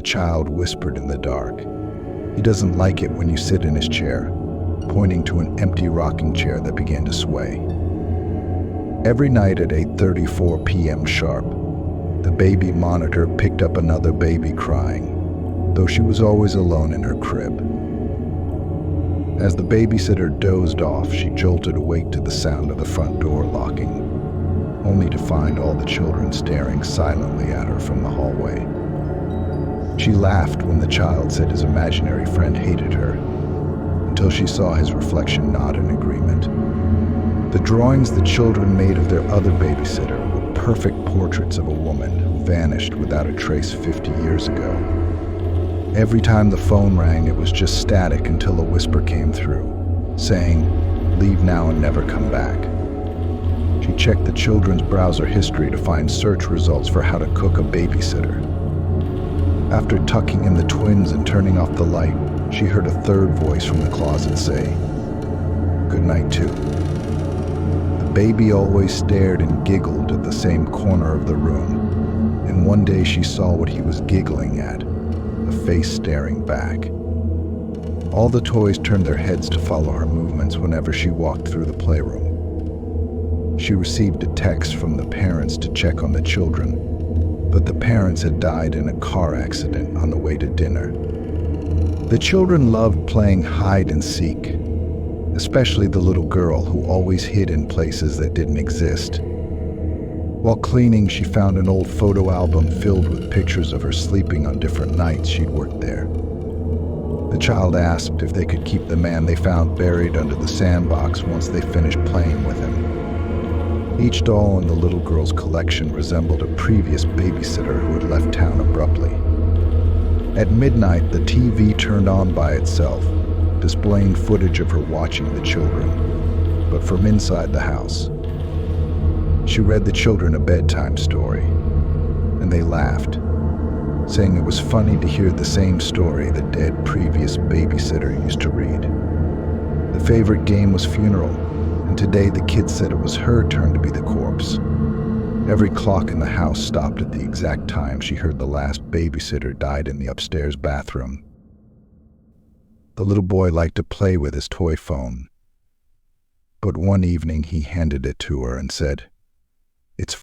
child whispered in the dark. He doesn't like it when you sit in his chair, pointing to an empty rocking chair that began to sway. Every night at 8:34 p.m. sharp, the baby monitor picked up another baby crying, though she was always alone in her crib. As the babysitter dozed off, she jolted awake to the sound of the front door locking, only to find all the children staring silently at her from the hallway. She laughed when the child said his imaginary friend hated her, until she saw his reflection nod in agreement. The drawings the children made of their other babysitter were perfect portraits of a woman who vanished without a trace 50 years ago. Every time the phone rang, it was just static until a whisper came through, saying, "Leave now and never come back." She checked the children's browser history to find search results for how to cook a babysitter. After tucking in the twins and turning off the light, she heard a third voice from the closet say, "Good night, too." The baby always stared and giggled at the same corner of the room, and one day she saw what he was giggling at, a face staring back. All the toys turned their heads to follow her movements whenever she walked through the playroom. She received a text from the parents to check on the children, but the parents had died in a car accident on the way to dinner. The children loved playing hide and seek, especially the little girl who always hid in places that didn't exist. While cleaning, she found an old photo album filled with pictures of her sleeping on different nights she'd worked there. The child asked if they could keep the man they found buried under the sandbox once they finished playing with him. Each doll in the little girl's collection resembled a previous babysitter who had left town abruptly. At midnight, the TV turned on by itself, displaying footage of her watching the children, but from inside the house. She read the children a bedtime story, and they laughed, saying it was funny to hear the same story the dead previous babysitter used to read. The favorite game was funeral, and today the kids said it was her turn to be the corpse. Every clock in the house stopped at the exact time she heard the last babysitter died in the upstairs bathroom. The little boy liked to play with his toy phone, but one evening he handed it to her and said, "It's